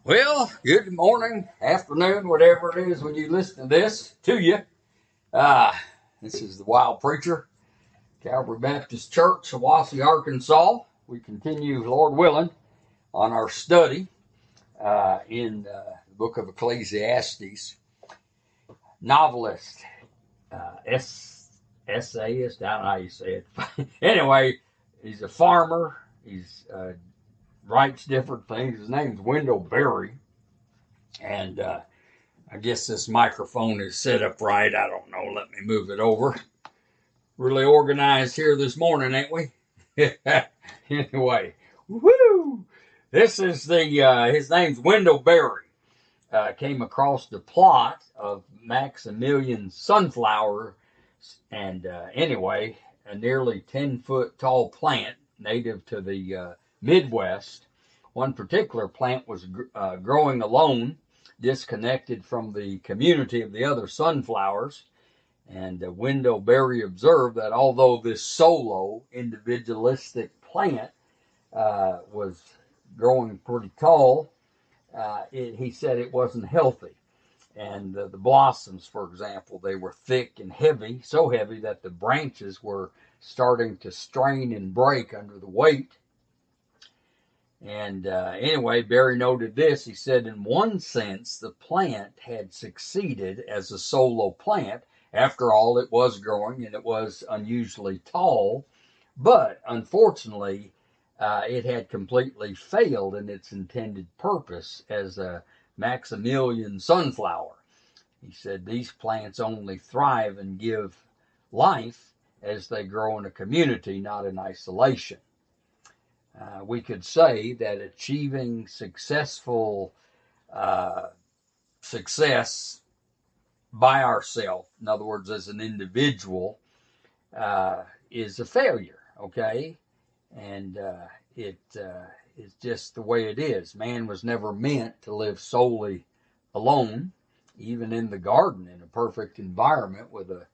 Well, good morning, afternoon, whatever it is when you listen to this, to you. Uh, this is the Wild Preacher, Calvary Baptist Church, Hiwasse, Arkansas. We continue, Lord willing, on our study in the book of Ecclesiastes. Novelist, essayist, I don't know how you say it. Anyway, he's a farmer. He's writes different things. His name's Wendell Berry. And I guess this microphone is set up right. I don't know. Let me move it over. Really organized here this morning, ain't we? Anyway, woo! This is his name's Wendell Berry. Came across the plot of Maximilian Sunflower, and anyway, a nearly 10-foot tall plant native to the Midwest. One particular plant was growing alone, disconnected from the community of the other sunflowers. And Wendell Berry observed that although this solo, individualistic plant was growing pretty tall, he said it wasn't healthy. And the blossoms, for example, they were thick and heavy, so heavy that the branches were starting to strain and break under the weight. And anyway, Berry noted this. He said, in one sense, the plant had succeeded as a solo plant. After all, it was growing and it was unusually tall. But unfortunately, it had completely failed in its intended purpose as a Maximilian sunflower. He said these plants only thrive and give life as they grow in a community, not in isolation. We could say that achieving successful success by ourselves, in other words, as an individual, is a failure, okay? And it is just the way it is. Man was never meant to live solely alone, even in the garden, in a perfect environment with a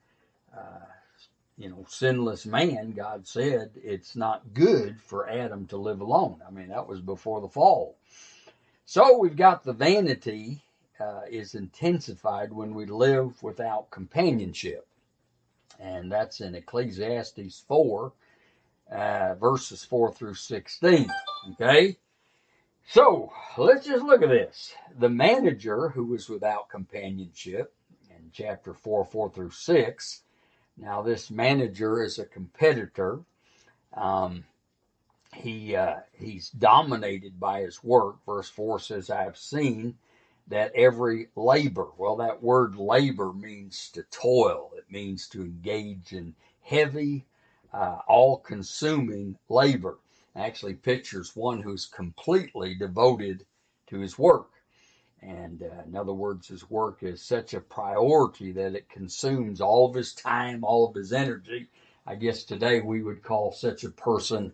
sinless man. God said it's not good for Adam to live alone. I mean, that was before the fall. So we've got the vanity is intensified when we live without companionship. And that's in Ecclesiastes 4, verses 4 through 16. Okay? So let's just look at this. The manager who was without companionship in chapter 4, 4 through 6. Now, this manager is a competitor. He's dominated by his work. Verse 4 says, I have seen that every labor, well, that word labor means to toil. It means to engage in heavy, all-consuming labor. It actually pictures one who's completely devoted to his work. And in other words, his work is such a priority that it consumes all of his time, all of his energy. I guess today we would call such a person,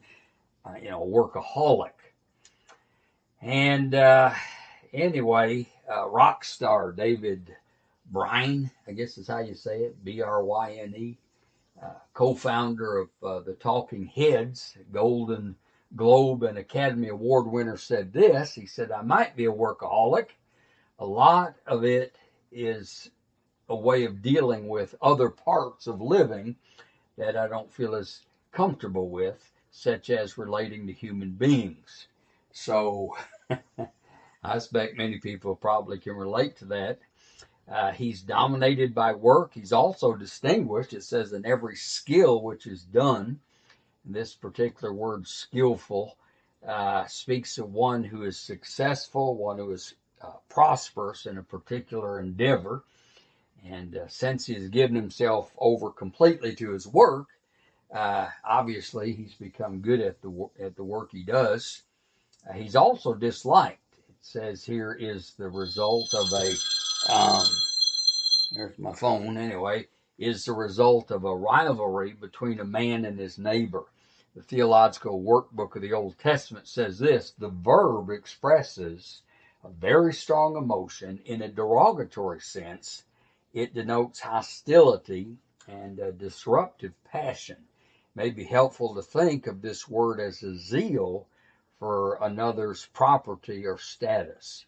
workaholic. And anyway, rock star David Bryan, I guess is how you say it, Bryne, co-founder of the Talking Heads, Golden Globe and Academy Award winner, said this. He said, I might be a workaholic. A lot of it is a way of dealing with other parts of living that I don't feel as comfortable with, such as relating to human beings. So I expect many people probably can relate to that. He's dominated by work. He's also distinguished. It says in every skill which is done. This particular word, skillful, speaks of one who is successful, one who is prosperous in a particular endeavor. And since he has given himself over completely to his work, obviously he's become good at the work he does. He's also disliked. It says here is the result of there's my phone anyway, is the result of a rivalry between a man and his neighbor. The Theological Workbook of the Old Testament says this: the verb expresses a very strong emotion. In a derogatory sense, it denotes hostility and a disruptive passion. It may be helpful to think of this word as a zeal for another's property or status.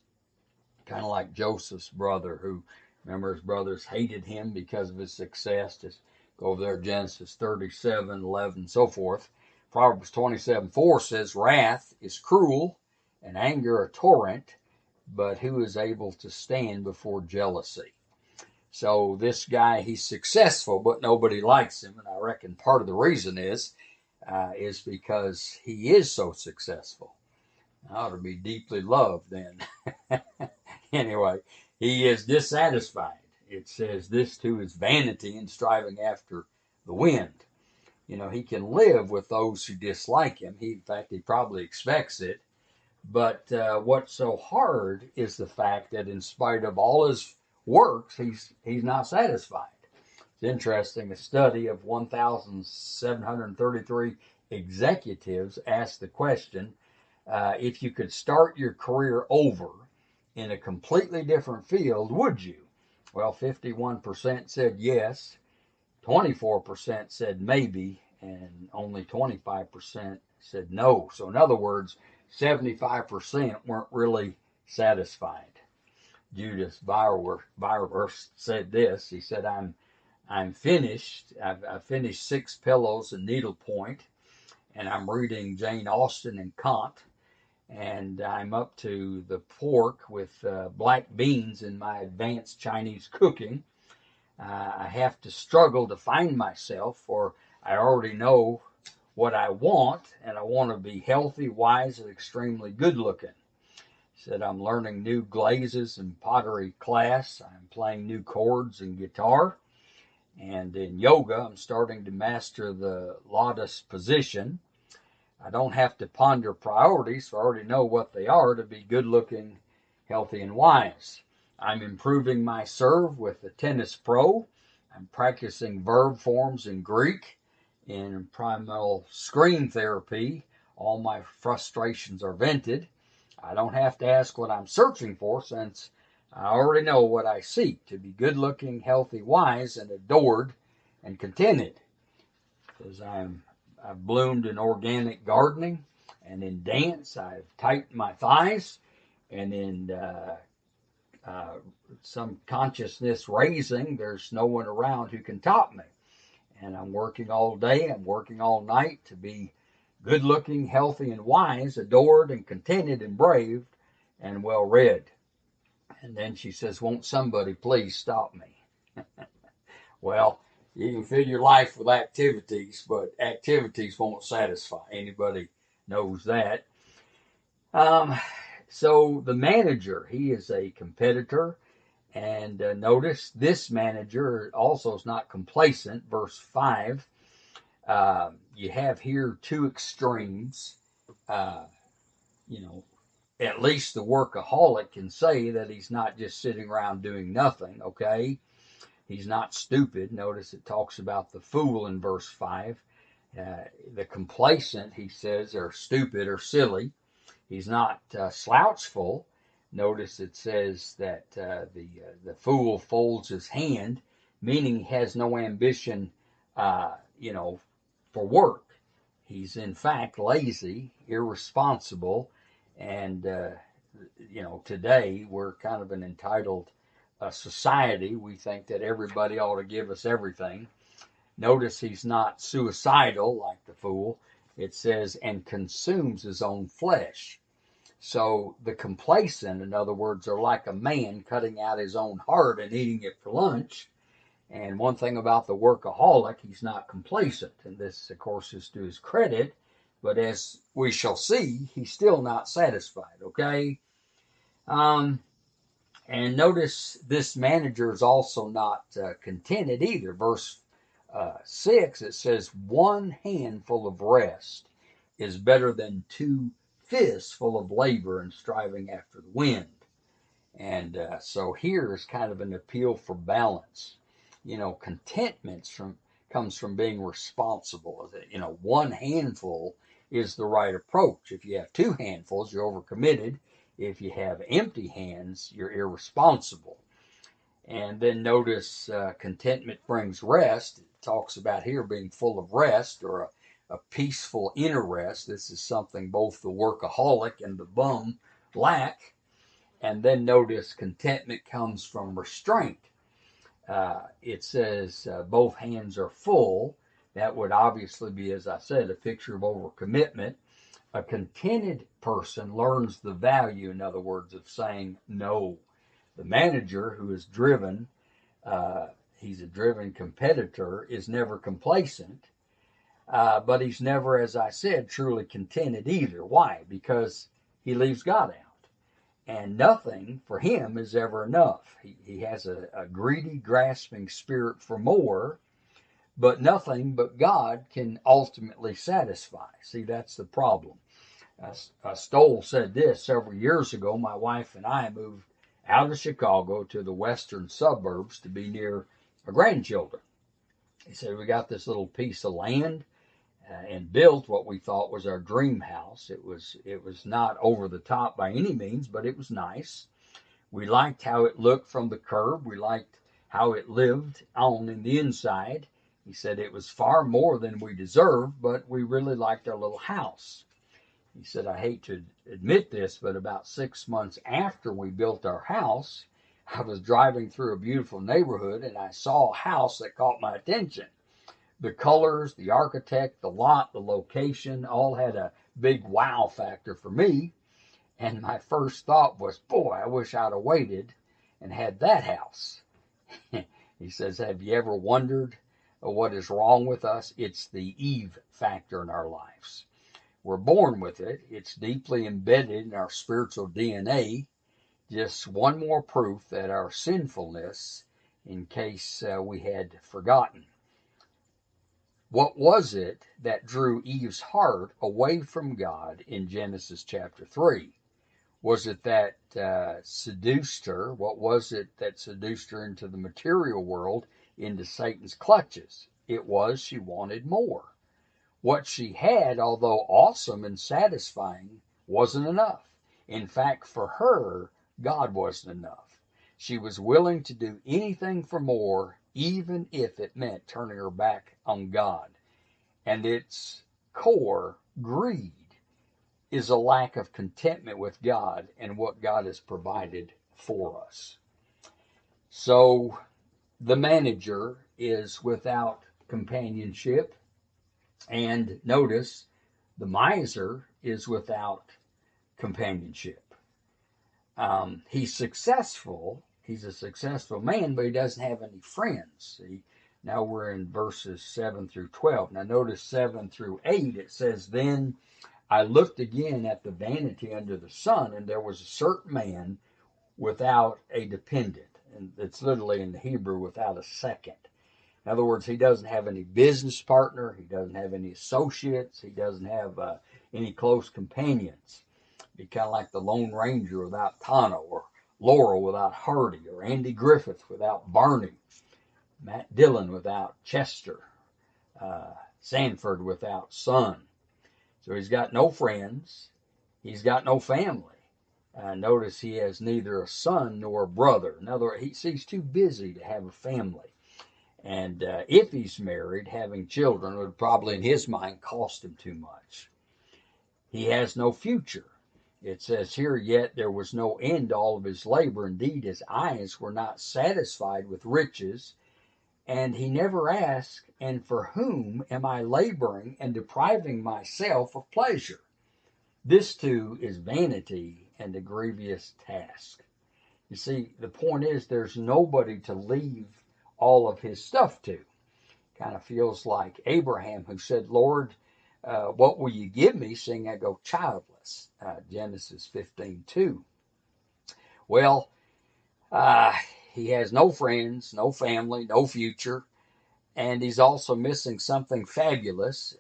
Kind of like Joseph's brother, who, remember, his brothers hated him because of his success. Just go over there, Genesis 37, 11, so forth. Proverbs 27:4 says, wrath is cruel and anger a torrent, but who is able to stand before jealousy? So this guy, he's successful, but nobody likes him. And I reckon part of the reason is because he is so successful. I ought to be deeply loved then. Anyway, he is dissatisfied. It says this too is vanity and striving after the wind. You know, he can live with those who dislike him. In fact, he probably expects it. But what's so hard is the fact that in spite of all his works, he's not satisfied. It's interesting. A study of 1,733 executives asked the question, if you could start your career over in a completely different field, would you? Well, 51% said yes, 24% said maybe, and only 25% said no. So in other words, 75% weren't really satisfied. Judas Virus said this. He said, I'm finished. I've finished 6 pillows and needlepoint, and I'm reading Jane Austen and Kant, and I'm up to the pork with black beans in my advanced Chinese cooking. I have to struggle to find myself, for I already know what I want, and I want to be healthy, wise, and extremely good looking. He said, I'm learning new glazes in pottery class. I'm playing new chords in guitar. And in yoga, I'm starting to master the lotus position. I don't have to ponder priorities, so I already know what they are to be good looking, healthy, and wise. I'm improving my serve with the tennis pro. I'm practicing verb forms in Greek. In primal screen therapy, all my frustrations are vented. I don't have to ask what I'm searching for, since I already know what I seek, to be good looking, healthy, wise, and adored and contented. Because I've bloomed in organic gardening, and in dance I've tightened my thighs, and in some consciousness raising, there's no one around who can top me. And I'm working all day, I'm working all night to be good looking, healthy, and wise, adored and contented and brave and well read. And then she says, won't somebody please stop me? Well, you can fill your life with activities, but activities won't satisfy. Anybody knows that. So the manager, he is a competitor. And notice this manager also is not complacent. Verse 5, you have here 2 extremes. You know, at least the workaholic can say that he's not just sitting around doing nothing, okay? He's not stupid. Notice it talks about the fool in verse 5. The complacent, he says, are stupid or silly. He's not slouchful. Notice it says that the fool folds his hand, meaning he has no ambition, for work. He's in fact lazy, irresponsible, and today we're kind of an entitled society. We think that everybody ought to give us everything. Notice he's not suicidal like the fool. It says, and consumes his own flesh. So the complacent, in other words, are like a man cutting out his own heart and eating it for lunch. And one thing about the workaholic, he's not complacent. And this, of course, is to his credit. But as we shall see, he's still not satisfied, okay? And notice this manager is also not contented either. Verse 6, it says, 1 handful of rest is better than 2 fists full of labor and striving after the wind. And so here is kind of an appeal for balance. Contentment comes from being responsible. 1 handful is the right approach. If you have 2 handfuls, you're overcommitted. If you have empty hands, you're irresponsible. And then notice contentment brings rest. It talks about here being full of rest, or a peaceful inner rest. This is something both the workaholic and the bum lack. And then notice contentment comes from restraint. It says both hands are full. That would obviously be, as I said, a picture of overcommitment. A contented person learns the value, in other words, of saying no. The manager who is driven, he's a driven competitor, is never complacent, but he's never, as I said, truly contented either. Why? Because he leaves God out. And nothing for him is ever enough. He has a greedy, grasping spirit for more, but nothing but God can ultimately satisfy. See, that's the problem. Stoll said this several years ago. My wife and I moved out of Chicago to the western suburbs to be near our grandchildren. He said, we got this little piece of land and built what we thought was our dream house. It was not over the top by any means, but it was nice. We liked how it looked from the curb. We liked how it lived on in the inside. He said it was far more than we deserved, but we really liked our little house. He said, I hate to admit this, but about 6 months after we built our house, I was driving through a beautiful neighborhood and I saw a house that caught my attention. The colors, the architect, the lot, the location, all had a big wow factor for me. And my first thought was, boy, I wish I'd have waited and had that house. He says, have you ever wondered what is wrong with us? It's the Eve factor in our lives. We're born with it. It's deeply embedded in our spiritual DNA. Just one more proof that our sinfulness, in case we had forgotten. What was it that drew Eve's heart away from God in Genesis chapter 3? Was it that seduced her? What was it that seduced her into the material world, into Satan's clutches? It was she wanted more. What she had, although awesome and satisfying, wasn't enough. In fact, for her, God wasn't enough. She was willing to do anything for more, even if it meant turning her back on God. And its core, greed, is a lack of contentment with God and what God has provided for us. So the manager is without companionship. And notice, the miser is without companionship. He's successful. He's a successful man, but he doesn't have any friends. See, now we're in verses 7 through 12. Now notice 7 through 8. It says, Then I looked again at the vanity under the sun, and there was a certain man without a dependent. And it's literally in the Hebrew, without a second. In other words, he doesn't have any business partner. He doesn't have any associates. He doesn't have any close companions. Be kind of like the Lone Ranger without Tonto, or Laurel without Hardy, or Andy Griffith without Barney, Matt Dillon without Chester, Sanford without Son. So he's got no friends. He's got no family. Notice he has neither a son nor a brother. In other words, he's too busy to have a family. And if he's married, having children would probably, in his mind, cost him too much. He has no future. It says here, yet there was no end to all of his labor. Indeed, his eyes were not satisfied with riches. And he never asked, and for whom am I laboring and depriving myself of pleasure? This too is vanity and a grievous task. You see, the point is there's nobody to leave all of his stuff to. Kind of feels like Abraham, who said, Lord, what will you give me, seeing I go childless? Genesis 15:2. Well, he has no friends, no family, no future, and he's also missing something fabulous.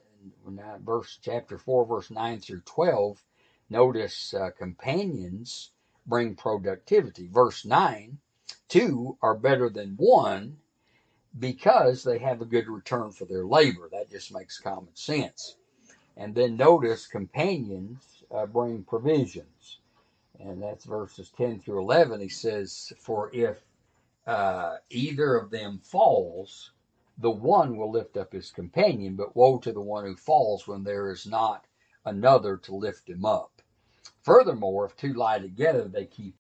Now, chapter 4, verse 9 through 12, notice companions bring productivity. Verse 9, 2 are better than 1 because they have a good return for their labor. That just makes common sense. And then notice companions bring provisions. And that's verses 10 through 11. He says, for if either of them falls, the one will lift up his companion, but woe to the one who falls when there is not another to lift him up. Furthermore, if two lie together, they keep